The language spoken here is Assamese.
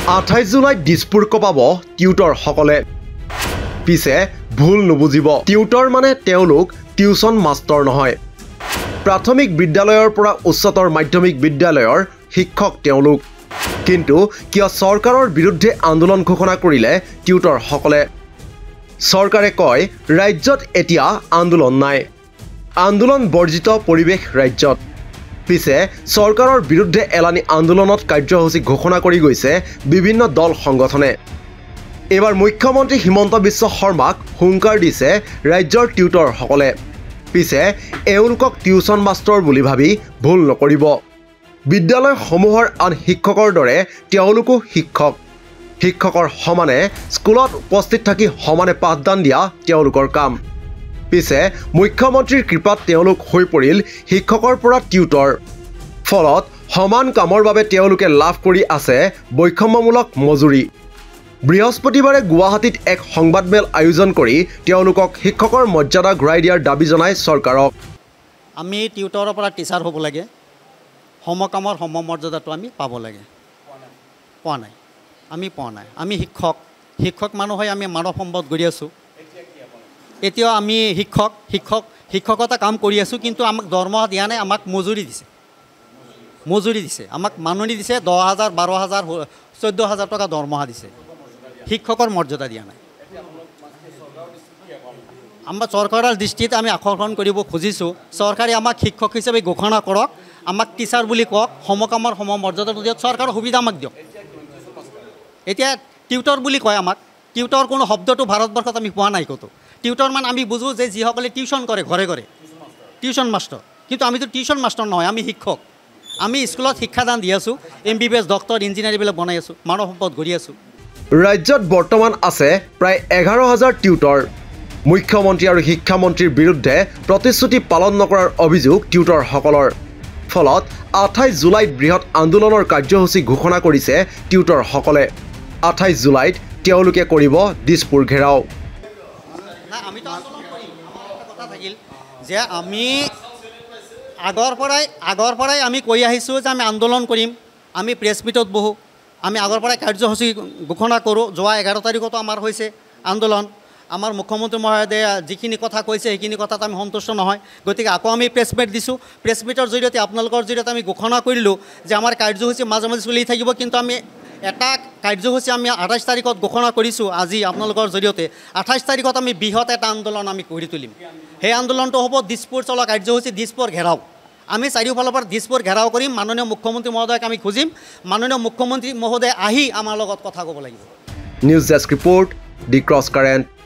28 জুলাইত দিছপুৰ কপাব টিউটৰসকলে পিছে ভুল নুবুজিব টিউটৰ মানে তেওঁলোক টিউচন মাষ্টৰ নহয় প্ৰাথমিক বিদ্যালয়ৰ পৰা উচ্চতৰ মাধ্যমিক বিদ্যালয়ৰ শিক্ষক তেওঁলোক কিন্তু কিয় চৰকাৰৰ বিৰুদ্ধে আন্দোলন ঘোষণা কৰিলে টিউটৰসকলে চৰকাৰে কয় ৰাজ্যত এতিয়া আন্দোলন নাই আন্দোলন বৰ্জিত পৰিৱেশ ৰাজ্যত পিছে চৰকাৰৰ বিৰুদ্ধে এলানি আন্দোলনত কাৰ্যসূচী ঘোষণা কৰি গৈছে বিভিন্ন দল সংগঠনে এবাৰ মুখ্যমন্ত্ৰী হিমন্ত বিশ্ব শৰ্মাক হুংকাৰ দিছে ৰাজ্যৰ টিউটৰসকলে পিছে এওঁলোকক টিউচন মাষ্টৰ বুলি ভাবি ভুল নকৰিব বিদ্যালয়সমূহৰ আন শিক্ষকৰ দৰে তেওঁলোকো শিক্ষকৰ সমানে স্কুলত উপস্থিত থাকি সমানে পাঠদান দিয়া তেওঁলোকৰ কাম পিছে মুখ্যমন্ত্ৰীৰ কৃপাত তেওঁলোক হৈ পৰিল শিক্ষকৰ পৰা টিউটৰ ফলত সমান কামৰ বাবে তেওঁলোকে লাভ কৰি আছে বৈষম্যমূলক মজুৰি বৃহস্পতিবাৰে গুৱাহাটীত এক সংবাদমেল আয়োজন কৰি তেওঁলোকক শিক্ষকৰ মৰ্যাদা ঘূৰাই দিয়াৰ দাবী জনাই চৰকাৰক আমি টিউটৰৰ পৰা টিচাৰ হ'ব লাগে সমকামৰ সমমৰ্যাদাটো আমি পাব লাগে পোৱা নাই আমি শিক্ষক মানুহ হৈ আমি মানৱ সম্পদ গঢ়ি আছোঁ এতিয়াও আমি শিক্ষকতা কাম কৰি আছোঁ কিন্তু আমাক দৰমহা দিয়া নাই আমাক মজুৰি দিছে আমাক মাননি দিছে 10,000 12,000 14,000 টকা দৰমহা দিছে শিক্ষকৰ মৰ্যাদা দিয়া নাই আমাৰ চৰকাৰৰ দৃষ্টিত আমি আকৰ্ষণ কৰিব খুজিছোঁ চৰকাৰে আমাক শিক্ষক হিচাপে ঘোষণা কৰক আমাক টিচাৰ বুলি কওক সমকামৰ সমমৰ্যাদাটো দিয়ক চৰকাৰৰ সুবিধা আমাক দিয়ক এতিয়া টিউটৰ বুলি কয় আমাক টিউটৰ কোনো শব্দটো ভাৰতবৰ্ষত আমি পোৱা নাই ক'তো টিউটৰ মানে আমি বুজোঁ যে যিসকলে টিউচন কৰে ঘৰে ঘৰে টিউচন মাষ্টৰ কিন্তু আমিতো টিউচন মাষ্টৰ নহয় আমি শিক্ষক আমি স্কুলত শিক্ষাদান দি আছোঁ MBBS ডক্টৰ ইঞ্জিনিয়াৰ এইবিলাক বনাই আছোঁ মানৱ সম্পদ গঢ়ি আছোঁ ৰাজ্যত বৰ্তমান আছে প্ৰায় 11,000 টিউটৰ মুখ্যমন্ত্ৰী আৰু শিক্ষামন্ত্ৰীৰ বিৰুদ্ধে প্ৰতিশ্ৰুতি পালন নকৰাৰ অভিযোগ টিউটৰসকলৰ ফলত 28 জুলাইত বৃহৎ আন্দোলনৰ কাৰ্যসূচী ঘোষণা কৰিছে টিউটৰসকলে 28 জুলাইত তেওঁলোকে কৰিব দিছপুৰ ঘেৰাও আমিতো আন্দোলন কৰিম আমাৰ কথা থাকিল যে আমি আগৰ পৰাই আমি কৈ আহিছোঁ যে আমি আন্দোলন কৰিম আমি প্ৰেছ মিটত বহোঁ আমি আগৰ পৰাই কাৰ্যসূচী ঘোষণা কৰোঁ যোৱা 11 তাৰিখতো আমাৰ হৈছে আন্দোলন আমাৰ মুখ্যমন্ত্ৰী মহোদয়ে যিখিনি কথা কৈছে সেইখিনি কথাত আমি সন্তুষ্ট নহয় গতিকে আকৌ আমি প্ৰেছ মিট দিছোঁ প্ৰেছ মিটৰ জৰিয়তে আপোনালোকৰ জৰিয়তে আমি ঘোষণা কৰিলোঁ যে আমাৰ কাৰ্যসূচী মাজে মাজে চলি থাকিব কিন্তু আমি এটা কাৰ্যসূচী আমি 28 তাৰিখত ঘোষণা কৰিছোঁ আজি আপোনালোকৰ জৰিয়তে 28 তাৰিখত আমি বৃহৎ এটা আন্দোলন আমি কৰি তুলিম সেই আন্দোলনটো হ'ব দিছপুৰ চলা কাৰ্যসূচী দিছপুৰ ঘেৰাও আমি চাৰিওফালৰ পৰা দিছপুৰ ঘেৰাও কৰিম মাননীয় মুখ্যমন্ত্ৰী মহোদয়ক আমি খুজিম মাননীয় মুখ্যমন্ত্ৰী মহোদয় আহি আমাৰ লগত কথা ক'ব লাগিব নিউজ ডেস্ক ৰিপৰ্ট দি ক্ৰছ কাৰেণ্ট